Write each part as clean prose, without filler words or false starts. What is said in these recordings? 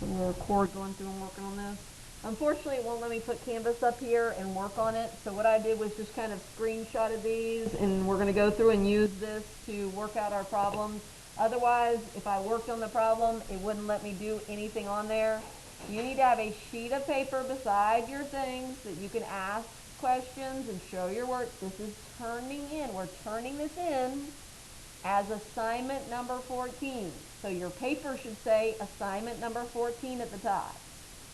Some cord going through and working on this. Unfortunately, it won't let me put Canvas up here and work on it. So what I did was just kind of screenshotted these, and we're going to go through and use this to work out our problems. Otherwise, if I worked on the problem, it wouldn't let me do anything on there. You need to have a sheet of paper beside your things that you can ask questions and show your work. This is turning in. We're turning this in as assignment number 14. So your paper should say assignment number 14 at the top.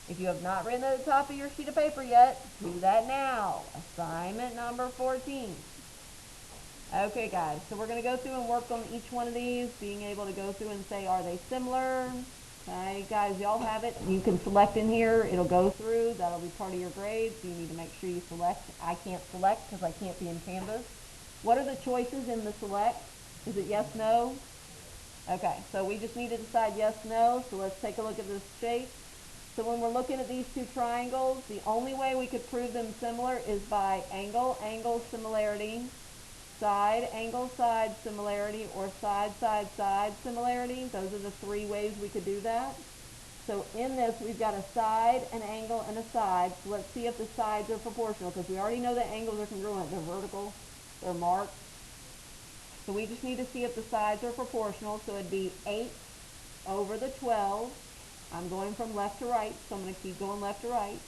If you have not written at the top of your sheet of paper yet, do that now. Assignment number 14. Okay, guys, so we're going to go through and work on each one of these, being able to go through and say, are they similar? Okay, guys, y'all have it. You can select in here. It'll go through. That'll be part of your grade, so you need to make sure you select. I can't select because I can't be in Canvas. What are the choices in the select? Is it yes, no? Okay, so we just need to decide yes, no. So let's take a look at this shape. So when we're looking at these two triangles, the only way we could prove them similar is by angle, angle similarity, side, angle, side similarity, or side, side, side similarity. Those are the three ways we could do that. So in this, we've got a side, an angle, and a side. So let's see if the sides are proportional, because we already know that angles are congruent. They're vertical, they're marked. So we just need to see if the sides are proportional. So it'd be 8 over the 12. I'm going from left to right, so I'm going to keep going left to right.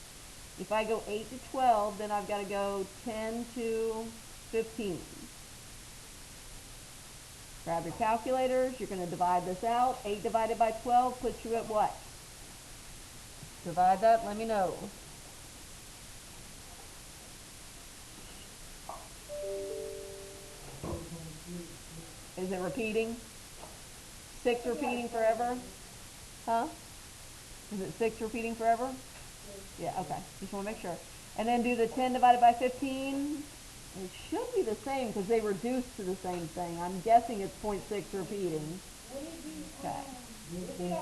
If I go 8 to 12, then I've got to go 10 to 15. Grab your calculators. You're going to divide this out. 8 divided by 12 puts you at what? Divide that, let me know. Is it repeating? 6 repeating forever? Huh? Is it 6 repeating forever? Yeah, okay. Just want to make sure. And then do the 10 divided by 15. It should be the same because they reduce to the same thing. I'm guessing it's 0.6 repeating. Okay.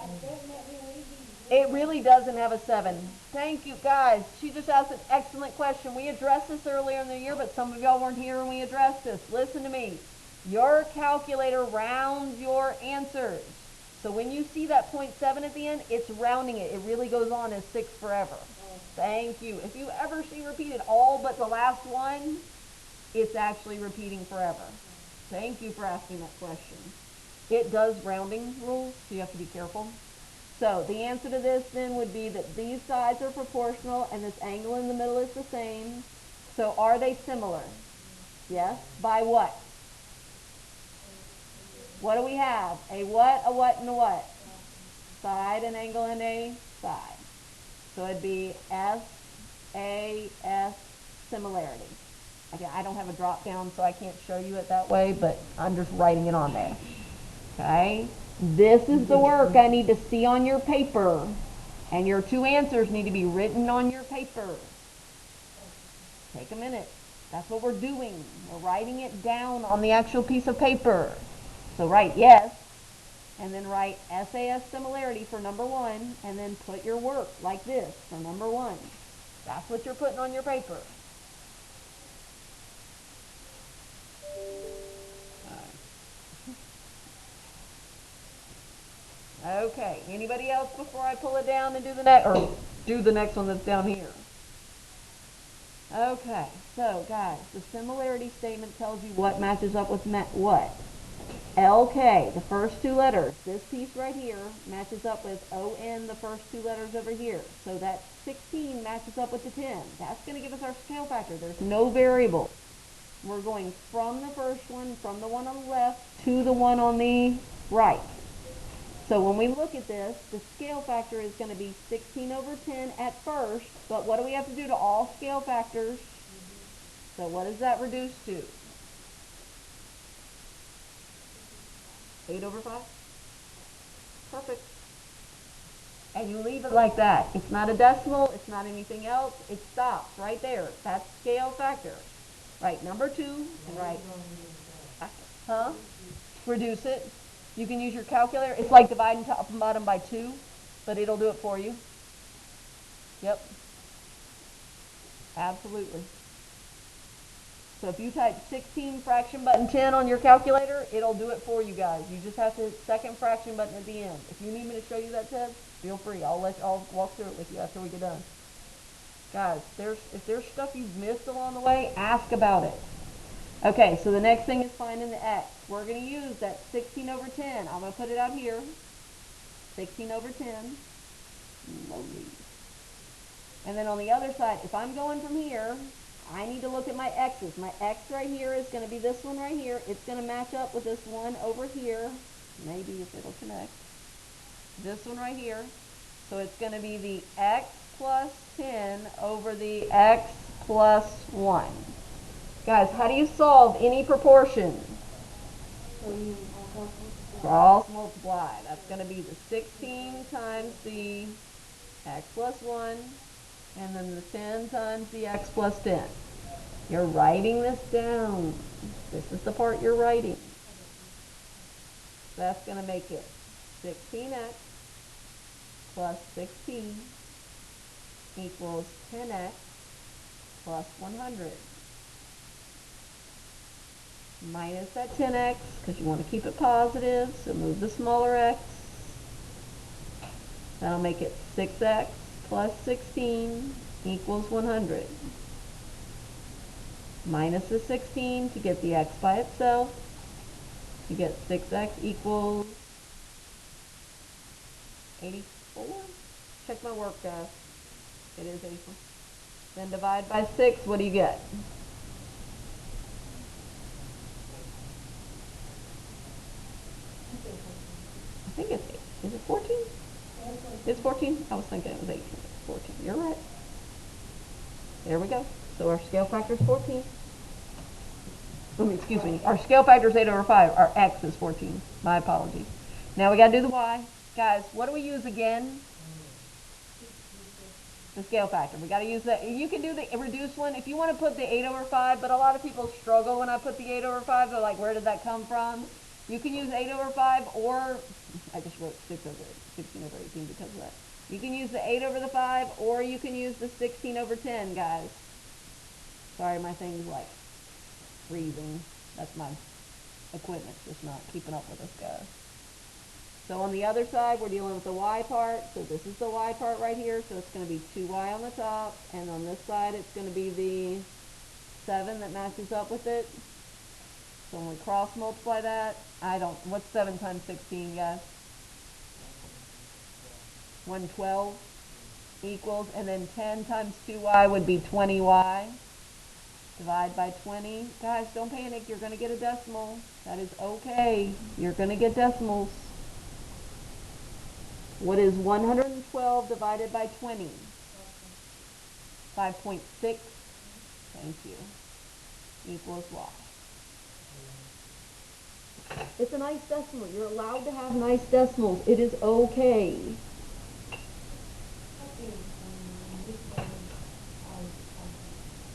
It really doesn't have a 7. Thank you, guys. She just asked an excellent question. We addressed this earlier in the year, but some of y'all weren't here when we addressed this. Listen to me. Your calculator rounds your answers. So when you see that 0.7 at the end, it's rounding it. It really goes on as 6 forever. Thank you. If you ever see repeated all but the last one, it's actually repeating forever. Thank you for asking that question. It does rounding rules, so you have to be careful. So the answer to this then would be that these sides are proportional and this angle in the middle is the same. So are they similar? Yes. By what? What do we have? A what, and a what? Side, an angle, and a side. So it'd be S, A, S, similarity. Okay, I don't have a drop down, so I can't show you it that way, but I'm just writing it on there. Okay? This is the work I need to see on your paper. And your two answers need to be written on your paper. Take a minute. That's what we're doing. We're writing it down on the actual piece of paper. So write yes, and then write SAS similarity for number 1, and then put your work like this for number 1. That's what you're putting on your paper. Okay, anybody else before I pull it down and do the next one that's down here? Okay, so guys, the similarity statement tells you what matches up with what. LK, the first 2 letters, this piece right here matches up with ON, the first 2 letters over here. So that 16 matches up with the 10. That's going to give us our scale factor. There's no variable. We're going from the first one, from the one on the left, to the one on the right. So when we look at this, the scale factor is going to be 16 over 10 at first, but what do we have to do to all scale factors? So what does that reduce to? 8 over 5? Perfect. And you leave it like that. It's not a decimal. It's not anything else. It stops right there. That's scale factor. Write number 2 and write, reduce it. You can use your calculator. It's like dividing top and bottom by 2, but it'll do it for you. Yep. Absolutely. So if you type 16 fraction button 10 on your calculator, it'll do it for you guys. You just have to hit second fraction button at the end. If you need me to show you that, Ted, feel free. I'll walk through it with you after we get done. Guys, if there's stuff you've missed along the way, ask about it. Okay, so the next thing is finding the x. We're going to use that 16 over 10. I'm going to put it out here. 16 over 10. Slowly. And then on the other side, if I'm going from here, I need to look at my x's. My x right here is going to be this one right here. It's going to match up with this one over here. Maybe if it'll connect. This one right here. So it's going to be the x plus 10 over the x plus 1. Guys, how do you solve any proportion? Cross multiply. That's going to be the 16 times the x plus 1, and then the 10 times the x plus 10. You're writing this down. This is the part you're writing. That's going to make it 16x plus 16 equals 10x plus 100. Minus that 10x, because you want to keep it positive, so move the smaller x. That'll make it 6x plus 16 equals 100. Minus the 16 to get the x by itself. You get 6x equals 84. Check my work, guys. It is 84. Then divide by 6, what do you get? I think it's 8. Is it 14? It's 14? I was thinking it was 18. It's 14. You're right. There we go. So our scale factor is 14. Excuse me. Our scale factor is 8 over 5. Our x is 14. My apologies. Now we got to do the y. Guys, what do we use again? The scale factor. We got to use that. You can do the reduced one if you want to put the 8 over 5, but a lot of people struggle when I put the 8 over 5. They're like, where did that come from? You can use 8 over 5, or I just wrote 16 over 18 because of that. You can use the 8 over the 5, or you can use the 16 over 10, guys. Sorry, my thing's like freezing. That's my equipment, just not keeping up with us, guys. So on the other side, we're dealing with the y part. So this is the y part right here. So it's going to be 2y on the top. And on this side, it's going to be the 7 that matches up with it. So when we cross multiply that, what's 7 times 16, guys? 112 equals, and then 10 times 2y would be 20y. Divide by 20. Guys, don't panic. You're going to get a decimal. That is okay. You're going to get decimals. What is 112 divided by 20? 5.6. Thank you. Equals y. It's a nice decimal. You're allowed to have nice decimals. It is okay.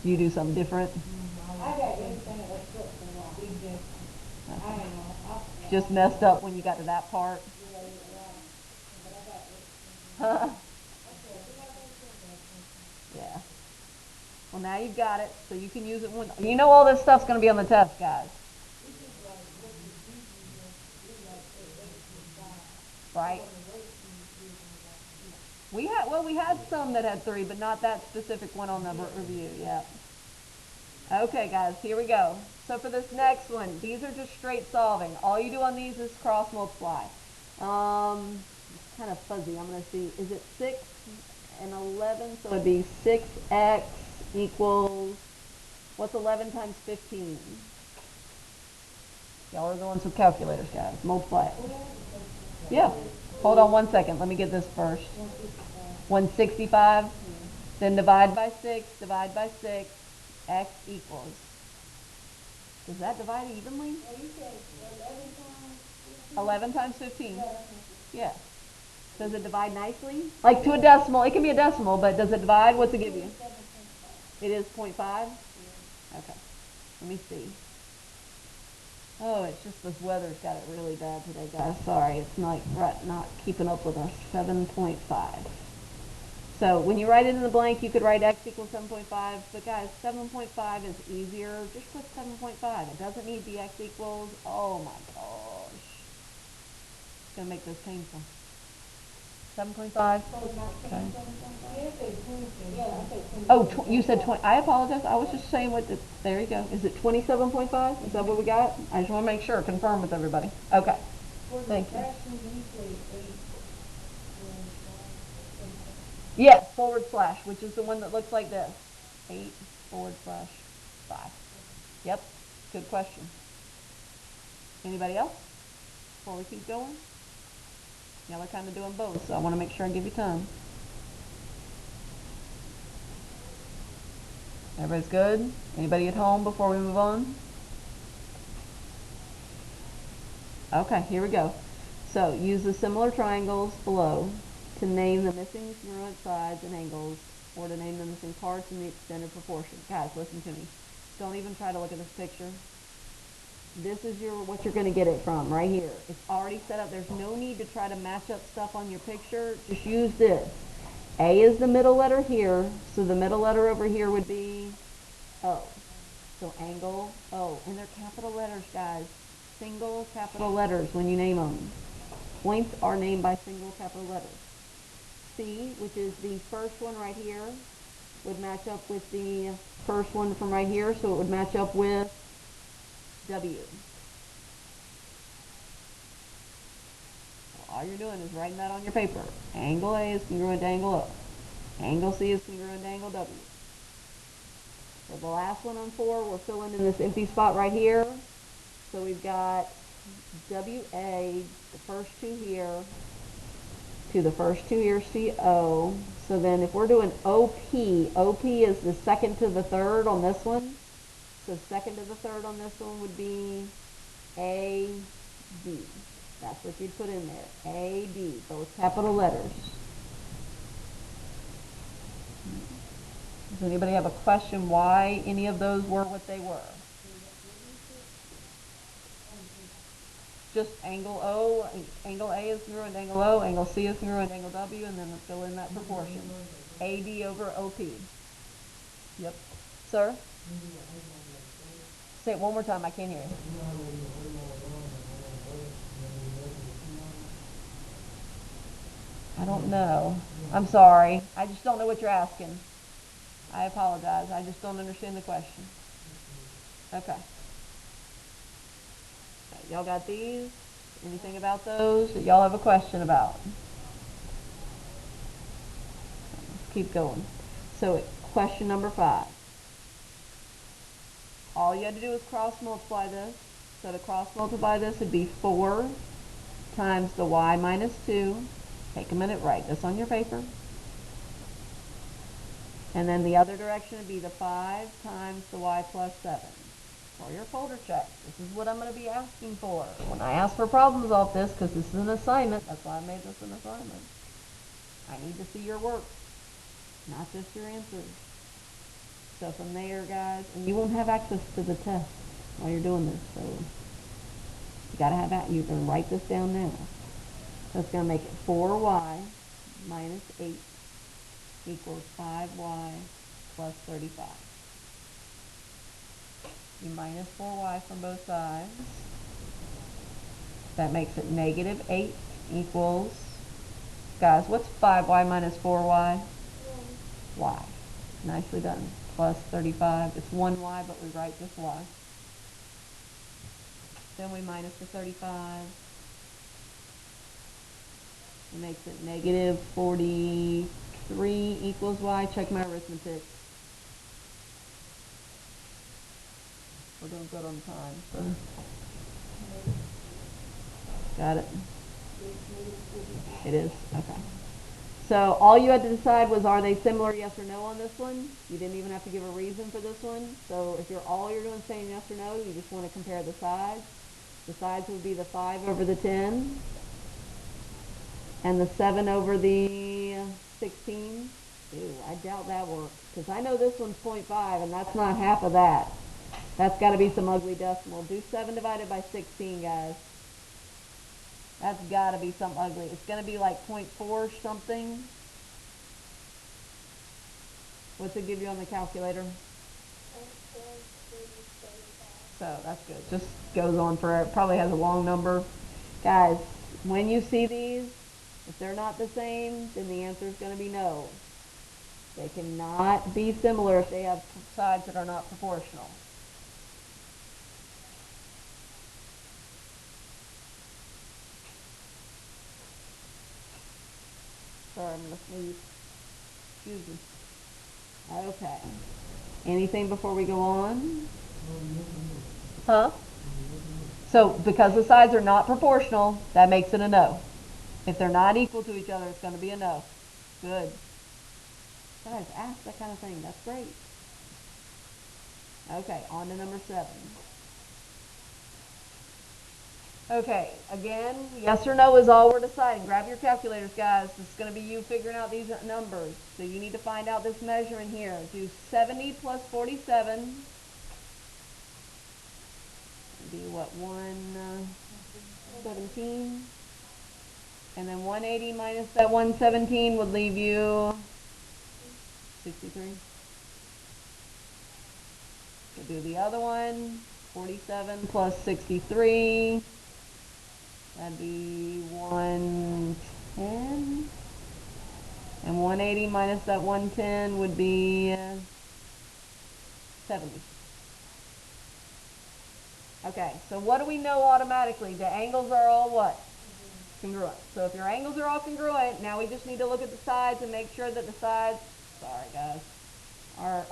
You do something different? Just messed up when you got to that part? Yeah. Well, now you've got it, so you can use it when... You know all this stuff's going to be on the test, guys. Right? We had some that had 3, but not that specific one on the review, yeah. Okay, guys, here we go. So for this next one, these are just straight solving. All you do on these is cross multiply. It's kind of fuzzy. I'm going to see. Is it 6 and 11? So it would be 6x equals, what's 11 times 15? Y'all are the ones with calculators, guys. Multiply it. Yeah. Hold on one second. Let me get this first. 165. Then divide by 6. Divide by 6. X equals. Does that divide evenly? 11 times 15. Yeah. Does it divide nicely? Like to a decimal. It can be a decimal, but does it divide? What's it give you? It is 0.5? Okay. Let me see. Oh, it's just this weather's got it really bad today, guys. Sorry, it's not keeping up with us. 7.5. So when you write it in the blank, you could write x equals 7.5, but guys, 7.5 is easier. Just put 7.5. It doesn't need the x equals. Oh my gosh. It's going to make this painful. 7.5? Okay. Oh, you said 20. I apologize. I was just saying what the, there you go. Is it 27.5? Is that what we got? I just want to make sure, confirm with everybody. Okay. Thank you. Yes, /, which is the one that looks like this. 8/5. Yep, good question. Anybody else? Before we keep going? Y'all are kind of doing both, so I want to make sure I give you time. Everybody's good? Anybody at home before we move on? Okay, here we go. So, use the similar triangles below to name the missing congruent sides and angles, or to name the missing parts in the extended proportion. Guys, listen to me. Don't even try to look at this picture. This is what you're going to get it from, right here. It's already set up. There's no need to try to match up stuff on your picture. Just use this. A is the middle letter here, so the middle letter over here would be O. So angle O. And they're capital letters, guys. Single capital letters when you name them. Points are named by single capital letters. C, which is the first one right here, would match up with the first one from right here, so it would match up with W. So all you're doing is writing that on your paper. Angle A is congruent to angle O. Angle C is congruent to angle W. So the last one on 4, we're filling in this empty spot right here. So we've got WA, the first two here, to the first two here, CO. So then if we're doing OP is the second to the third on this one. So second to the third on this one would be AD. That's what you'd put in there. AD, both capital letters. Does anybody have a question why any of those were what they were? Just angle O, angle A is congruent to angle O, angle C is congruent to angle W, and then fill in that proportion. AD over OP. Yep. Sir? Say it one more time, I can't hear you. I don't know. I'm sorry. I just don't know what you're asking. I apologize. I just don't understand the question. Okay. Y'all got these? Anything about those that y'all have a question about? Let's keep going. So question number 5. All you had to do was cross multiply this. So to cross multiply this would be 4 times the y minus 2. Take a minute, write this on your paper. And then the other direction would be the 5 times the y plus 7. For your folder check, this is what I'm going to be asking for. When I ask for problems off this, because this is an assignment, that's why I made this an assignment. I need to see your work, not just your answers. So from there, guys, and you won't have access to the test while you're doing this, so you got to have that. You can write this down now. That's going to make it 4y minus 8 equals 5y plus 35. You minus 4y from both sides. That makes it negative 8 equals, guys, what's 5y minus 4y? Y. Nicely done. Plus 35. It's 1y, but we write just y. Then we minus the 35. It makes it negative 43 equals y. Check my arithmetic. We're doing good on time. So. Got it? It is? Okay. So all you had to decide was, are they similar, yes or no on this one? You didn't even have to give a reason for this one. So if all you're doing is saying yes or no, you just want to compare the sides. The sides would be the 5 over the 10 and the 7 over the 16. Ew, I doubt that works, because I know this one's 0.5 and that's not half of that. That's got to be some ugly decimal. Do 7 divided by 16, guys. That's got to be something ugly. It's going to be like 0.4 something. What's it give you on the calculator? So that's good. Just goes on forever. Probably has a long number. Guys, when you see these, if they're not the same, then the answer is going to be no. They cannot be similar if they have sides that are not proportional. Sorry, I'm going to sneeze. Excuse me. Okay. Anything before we go on? Huh? So, because the sides are not proportional, that makes it a no. If they're not equal to each other, it's going to be a no. Good. Guys, ask that kind of thing. That's great. Okay, on to number 7. Okay, again, yes or no is all we're deciding. Grab your calculators, guys. This is going to be you figuring out these numbers. So you need to find out this measurement here. Do 70 plus 47. Be what, 117? And then 180 minus that 117 would leave you 63. We'll do the other one. 47 plus 63. That'd be 110. And 180 minus that 110 would be 70. Okay, so what do we know automatically? The angles are all what? Congruent. So if your angles are all congruent, now we just need to look at the sides and make sure that the sides, sorry guys, are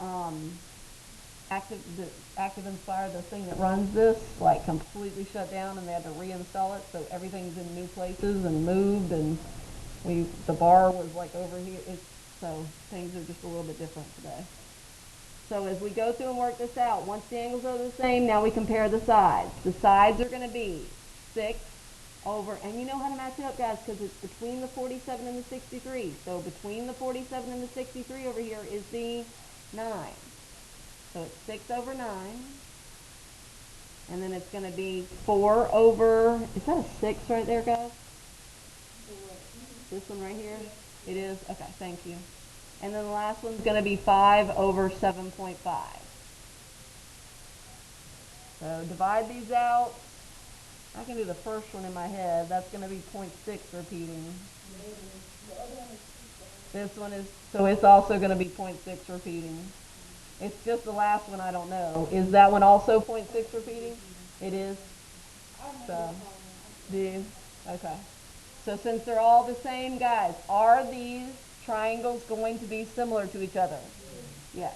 Active Inspire, the thing that runs this, like completely shut down and they had to reinstall it, so everything's in new places and moved, and the bar was like over here, so things are just a little bit different today. So as we go through and work this out, once the angles are the same, now we compare the sides. The sides are going to be 6 over, and you know how to match it up, guys, because it's between the 47 and the 63. So between the 47 and the 63 over here is the 9. So it's 6 over 9. And then it's going to be 4 over, is that a 6 right there, guys? This one right here? It is? Okay, thank you. And then the last one's going to be 5 over 7.5. So divide these out. I can do the first one in my head. That's going to be 0.6 repeating. This one is, so it's also going to be 0.6 repeating. It's just the last one I don't know. Is that one also 0.6 repeating? It is? So, do you? Okay. So since they're all the same, guys, are these triangles going to be similar to each other? Yes.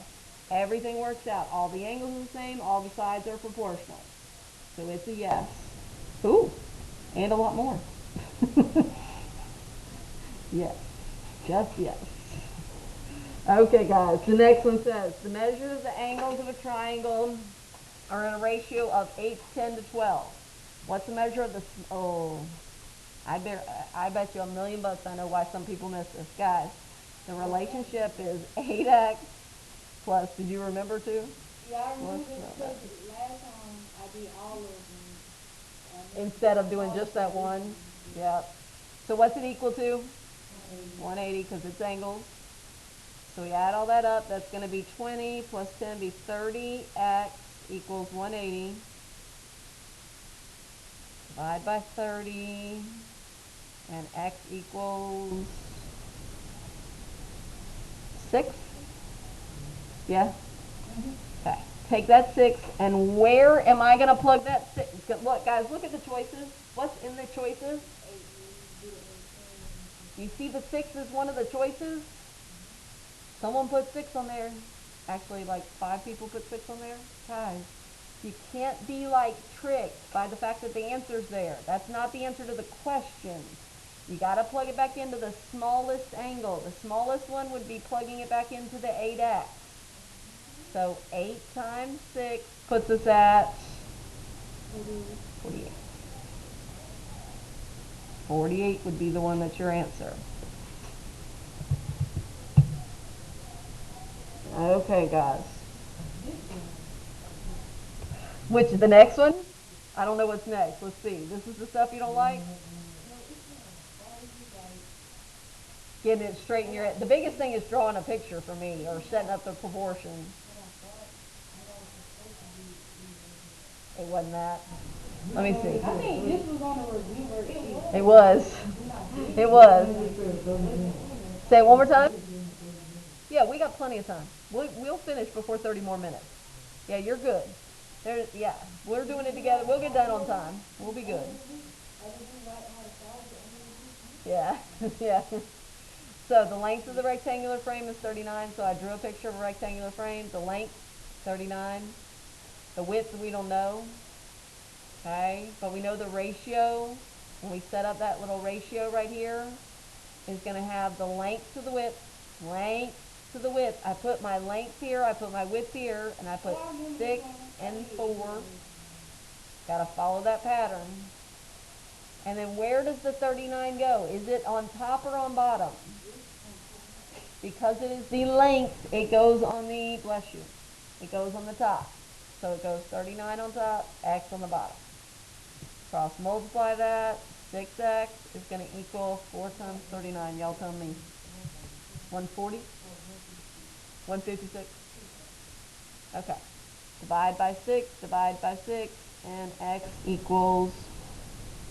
Everything works out. All the angles are the same. All the sides are proportional. So it's a yes. Ooh, and a lot more. Yes. Just yes. Okay, guys, the next one says, the measure of the angles of a triangle are in a ratio of 8 to 10 to 12. What's the measure of the, I bet you $1,000,000 I know why some people miss this. Guys, the relationship is 8x plus, did you remember too? Yeah, I remember this because last time I did all of them. Instead of doing just that one? Yep. So what's it equal to? 180 because it's angles. So we add all that up. That's going to be 20 plus 10 be 30x equals 180. Divide by 30. And x equals 6. Yeah? Okay. Take that 6, and where am I going to plug that 6? Look, guys, look at the choices. What's in the choices? You see the 6 is one of the choices? Someone put 6 on there. Actually, like 5 people put 6 on there. Guys, you can't be like tricked by the fact that the answer's there. That's not the answer to the question. You got to plug it back into the smallest angle. The smallest one would be plugging it back into the 8x. So 8 times 6 puts us at 48. 48 would be the one that's your answer. Okay, guys. Which, the next one? I don't know what's next. Let's see. This is the stuff you don't like? getting it straight in your head. The biggest thing is drawing a picture for me, or setting up the proportion. It wasn't that. Let me see. I think this was on a review worksheet. It was. It was. Say it one more time. Yeah, we got plenty of time. We'll finish before 30 more minutes. Yeah, you're good. Yeah, we're doing it together. We'll get done on time. We'll be good. Yeah, yeah. So the length of the rectangular frame is 39, so I drew a picture of a rectangular frame. The length, 39. The width, we don't know. Okay, but we know the ratio. When we set up that little ratio right here, is going to have the length to the width, length to the width. I put my length here, I put my width here, and I put 6 and 4. Got to follow that pattern. And then where does the 39 go? Is it on top or on bottom? Because it is the length, it goes on the, bless you, it goes on the top. So it goes 39 on top, X on the bottom. Cross multiply that, 6X is going to equal 4 times 39. Y'all tell me. 140? 156? Okay. Divide by 6, and X equals,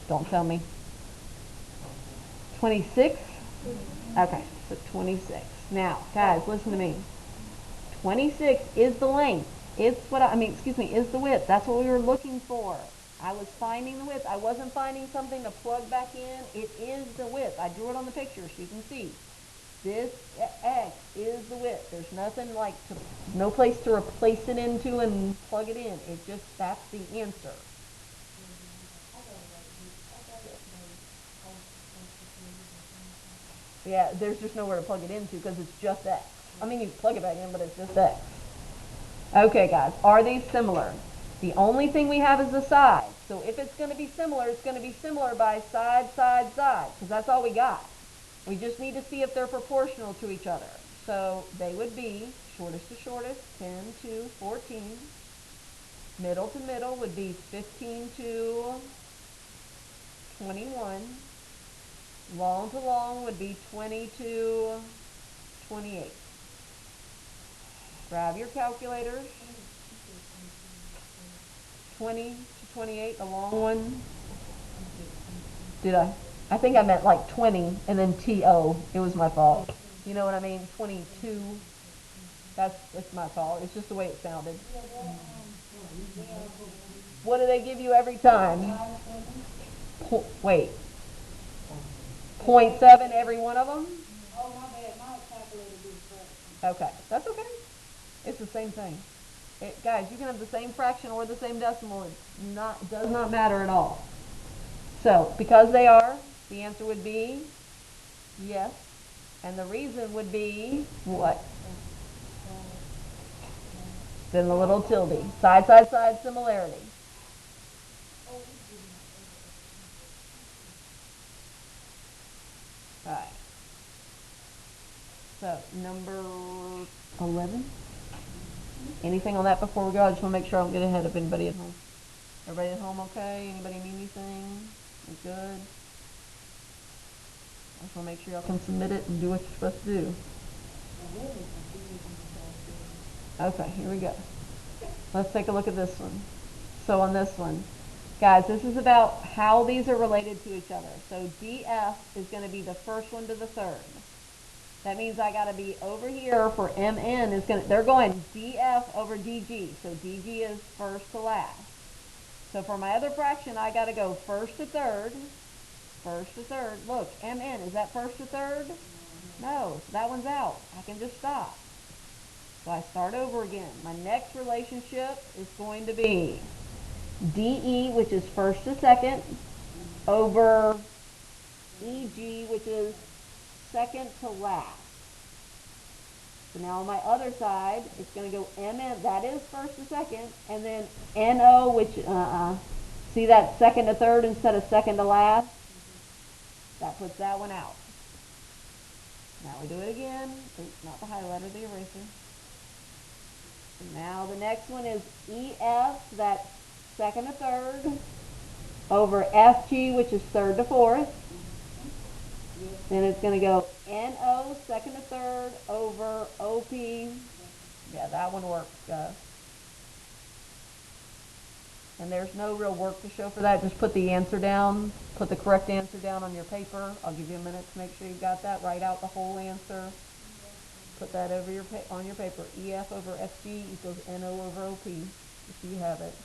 don't tell me, 26? Okay, so 26. Now, guys, listen to me. 26 is the length. It's what is the width. That's what we were looking for. I was finding the width. I wasn't finding something to plug back in. It is the width. I drew it on the picture so you can see. This X is the width. There's nothing like no place to replace it into and plug it in. It just, that's the answer. Yeah, there's just nowhere to plug it into because it's just X. I mean, you can plug it back in, but it's just X. Okay, guys, are these similar? The only thing we have is the side. So if it's going to be similar, it's going to be similar by side, side, side, because that's all we got. We just need to see if they're proportional to each other. So they would be shortest to shortest, 10 to 14. Middle to middle would be 15 to 21. Long to long would be 20 to 28. Grab your calculators. 20 to 28, the long one. Did I? I think I meant like 20 and then T-O. It was my fault. You know what I mean? 22. It's my fault. It's just the way it sounded. What do they give you every time? Wait. 0.7 every one of them? Oh, my bad. My calculator did correct. Okay. That's okay. It's the same thing. Guys, you can have the same fraction or the same decimal. It does not matter at all. So, because they are, the answer would be yes. And the reason would be what? Then the little tilde. Side, side, side similarity. All right. So, number 11. Anything on that before we go? I just want to make sure I don't get ahead of anybody at home. Everybody at home okay? Anybody need anything? We good? I just want to make sure y'all can submit it and do what you're supposed to do. Okay, here we go. Let's take a look at this one. So on this one, guys, this is about how these are related to each other. So DF is going to be the first one to the third. That means I got to be over here for MN is going to, they're going DF over DG. So DG is first to last. So for my other fraction, I got to go first to third. First to third. Look, MN, is that first to third? No, so that one's out. I can just stop. So I start over again. My next relationship is going to be DE, which is first to second, over EG, which is second to last. So now on my other side, it's going to go MN, that is first to second, and then NO, which, see that second to third instead of second to last? That puts that one out. Now we do it again. Oops, not the highlighter, the eraser. So now the next one is EF, that's second to third, over FG, which is third to fourth. Then it's going to go NO second to third over OP. Yeah, that one works, guys. And there's no real work to show for that. Just put the answer down. Put the correct answer down on your paper. I'll give you a minute to make sure you got that. Write out the whole answer. Put that over on your paper. EF over FG equals NO over OP. If you have it.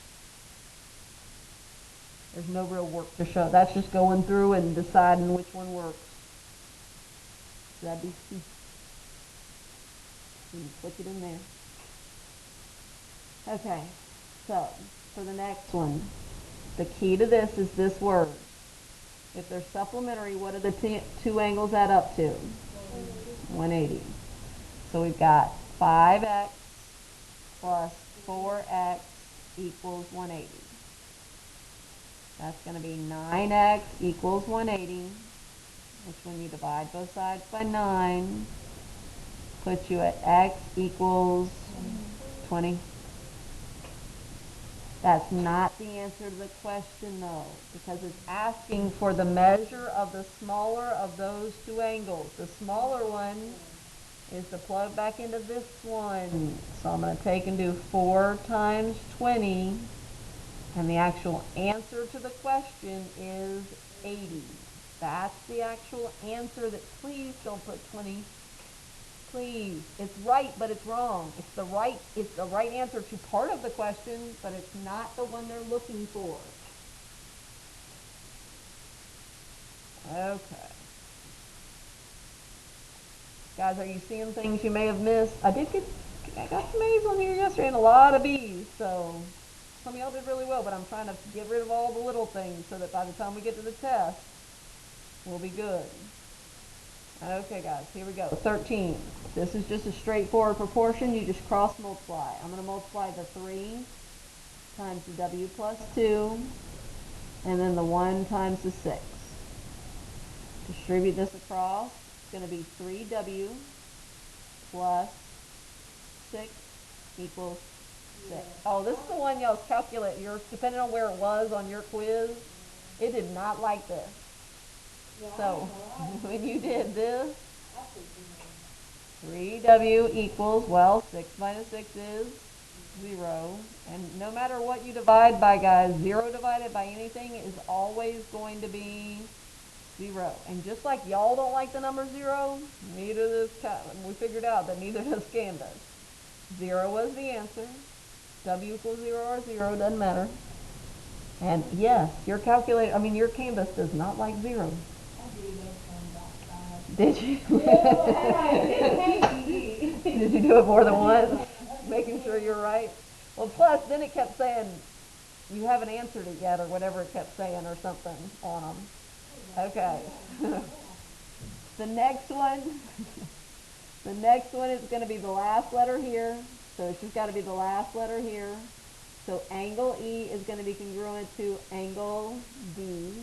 There's no real work to show. That's just going through and deciding which one works. That'd be C. You click it in there. Okay, so for the next one, the key to this is this word. If they're supplementary, what do the two angles add up to? 180. So we've got 5x plus 4x equals 180. That's going to be 9x equals 180, which when you divide both sides by 9, puts you at x equals 20. That's not the answer to the question, though, because it's asking for the measure of the smaller of those two angles. The smaller one is to plug back into this one. So I'm going to take and do 4 times 20, and the actual answer to the question is 80. That's the actual answer. That please don't put 20. Please. It's right, but it's wrong. It's the right answer to part of the question, but it's not the one they're looking for. Okay. Guys, are you seeing things you may have missed? I got some A's on here yesterday and a lot of B's, so some of y'all did really well, but I'm trying to get rid of all the little things so that by the time we get to the test, we'll be good. Okay, guys, here we go. 13. This is just a straightforward proportion. You just cross multiply. I'm going to multiply the 3 times the W plus 2, and then the 1 times the 6. Distribute this across. It's going to be 3W plus 6 equals 6. Oh, this is the one y'all's calculate. Depending on where it was on your quiz, it did not like this. So, when you did this, 3W equals, well, 6 minus 6 is 0. And no matter what you divide by, guys, 0 divided by anything is always going to be 0. And just like y'all don't like the number 0, neither does we figured out that neither does Canvas. 0 was the answer. W equals 0 or 0, doesn't matter. And yes, your Canvas does not like 0. Did you? Did you do it more than once? Making sure you're right? Well, plus, then it kept saying, you haven't answered it yet, or whatever it kept saying, or something on them. Okay. The next one is going to be the last letter here. So it's just got to be the last letter here. So angle E is going to be congruent to angle D,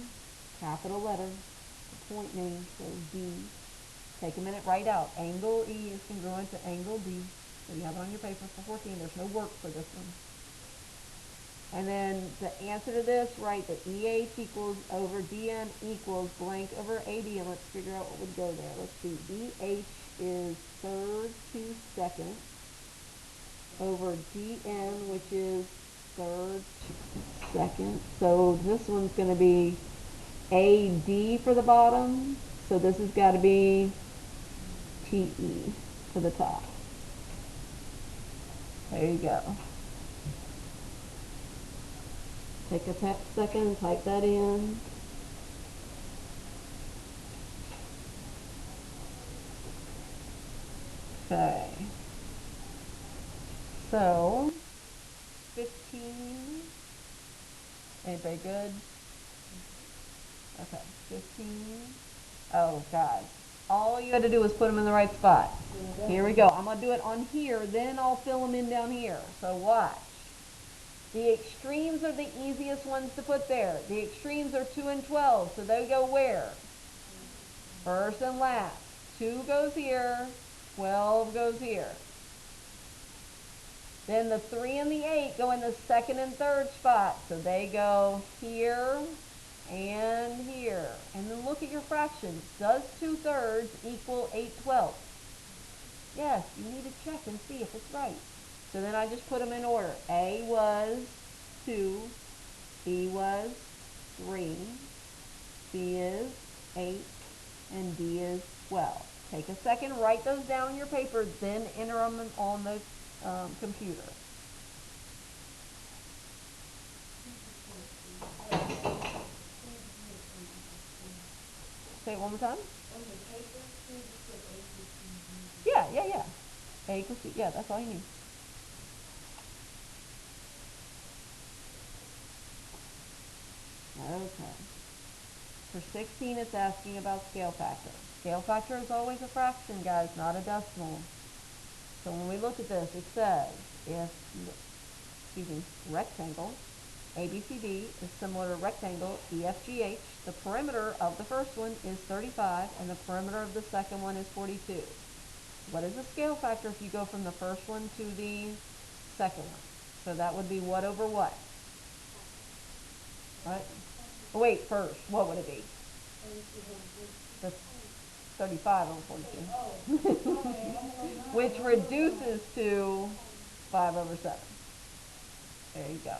capital letter, the point name, so D. Take a minute, write out. Angle E is congruent to angle D. So you have it on your paper for 14. There's no work for this one. And then the answer to this, write that EH equals over DN equals blank over AD, and let's figure out what would go there. Let's see. EH is third to second over DN, which is third to second. So this one's going to be AD for the bottom. So this has got to be TE for the top. There you go. Take a second, type that in. Okay. So, 15. Anybody good? Okay, 15. Oh, God. All you had to do was put them in the right spot. Here we go. I'm going to do it on here, then I'll fill them in down here. So watch. The extremes are the easiest ones to put there. The extremes are 2 and 12, so they go where? First and last. 2 goes here, 12 goes here. Then the 3 and the 8 go in the second and third spot, so they go here and here. And then look at your fractions. Does 2/3 equal 8/12? Yes, you need to check and see if it's right. So then I just put them in order. A was 2, B was 3, C is 8, and D is 12. Take a second, write those down on your paper, then enter them on the computer. Say it one more time. Yeah. A equals C. Yeah, that's all you need. Okay. For 16, it's asking about scale factor. Scale factor is always a fraction, guys, not a decimal. So when we look at this, it says if, rectangle ABCD is similar to rectangle EFGH, the perimeter of the first one is 35 and the perimeter of the second one is 42. What is the scale factor if you go from the first one to the second one? So that would be what over what? Right? Oh, wait, first, what would it be? The 35 over 42. Which reduces to 5 over 7. There you go.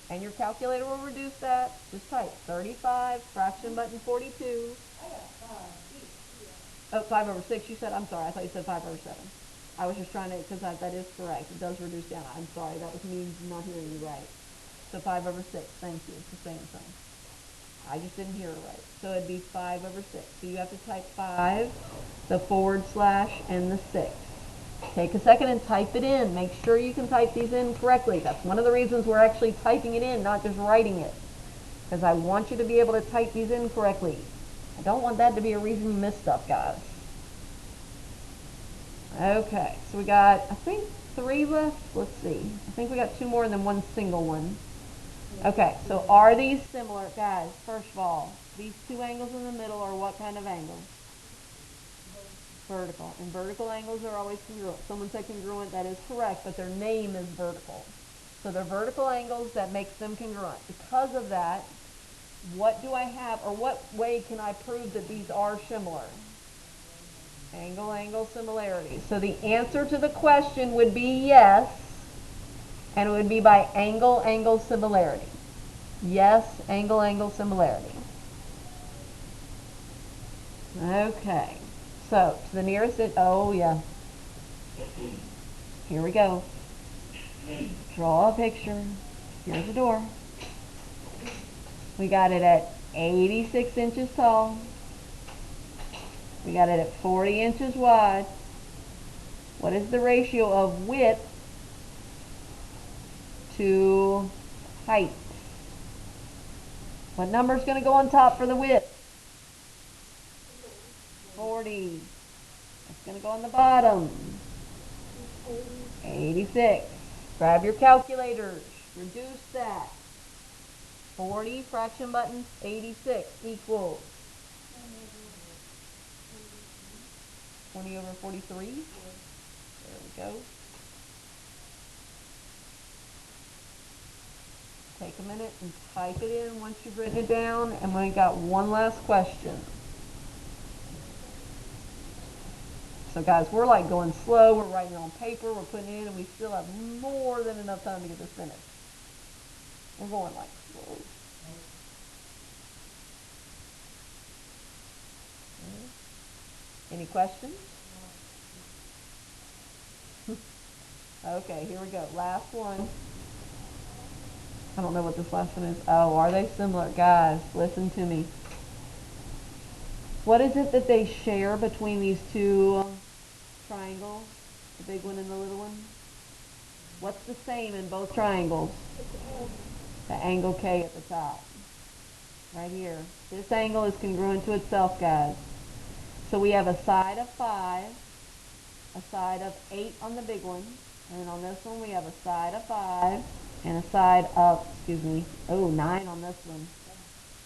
And your calculator will reduce that. Just type 35, fraction button 42. Oh, 5 over 6, you said? I'm sorry, I thought you said 5 over 7. I was just trying to, because that is correct. It does reduce down. I'm sorry, that was me not hearing you right. So 5 over 6, thank you for saying so. I just didn't hear it right. So it'd be 5 over 6. So you have to type 5, the forward slash, and the 6. Take a second and type it in. Make sure you can type these in correctly. That's one of the reasons we're actually typing it in, not just writing it. Because I want you to be able to type these in correctly. I don't want that to be a reason you miss stuff, guys. Okay, so we got, I think, 3 left. Let's see. I think we got 2 more and then 1 single one. Okay, so are these similar? Guys, first of all, these 2 angles in the middle are what kind of angles? Vertical. And vertical angles are always congruent. Someone said congruent, that is correct, but their name is vertical. So they're vertical angles that makes them congruent. Because of that, what do I have, or what way can I prove that these are similar? Angle similarity. So the answer to the question would be yes, and it would be by angle similarity. Yes, angle similarity. Okay. So, to the nearest, oh yeah. Here we go. Draw a picture. Here's the door. We got it at 86 inches tall. We got it at 40 inches wide. What is the ratio of width to height? What number is going to go on top for the width? 40. It's going to go on the bottom. 86. Grab your calculators. Reduce that. 40 fraction button 86 equals 20 over 43. There we go. Take a minute and type it in once you've written it down, and we got one last question. So guys, we're like going slow, we're writing it on paper, we're putting it in, and we still have more than enough time to get this finished. We're going like slow. Any questions? Okay, here we go. Last one. I don't know what this last one is. Oh, are they similar? Guys, listen to me. What is it that they share between these 2 triangles? The big one and the little one? What's the same in both triangles? The angle K at the top. Right here. This angle is congruent to itself, guys. So we have a side of 5, a side of 8 on the big one, and then on this one we have a side of 5, and a side of, 9 on this one.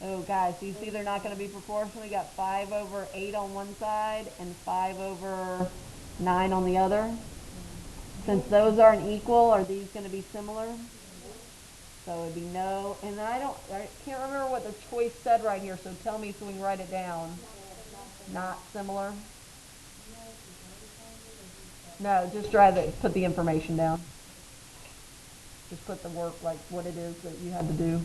Oh, guys, do you see they're not going to be proportional? We got 5 over 8 on one side and 5 over 9 on the other. Since those aren't equal, are these going to be similar? So it'd be no, and I can't remember what the choice said right here, so tell me so we can write it down. Not similar? No, just put the information down. Just put the work, like what it is that you had to do.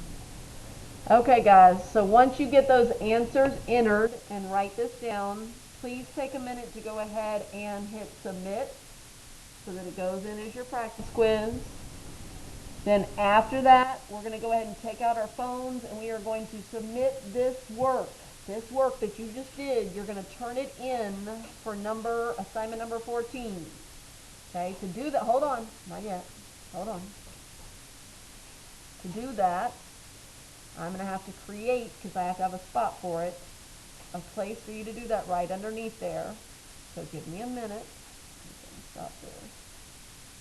Okay guys, so once you get those answers entered and write this down, please take a minute to go ahead and hit submit so that it goes in as your practice quiz. Then after that, we're going to go ahead and take out our phones and we are going to submit this work. This work that you just did, you're going to turn it in for assignment number 14. Okay, to do that, hold on, not yet, hold on. To do that, I'm going to have to create, because I have to have a spot for it, a place for you to do that right underneath there. So give me a minute. Stop there.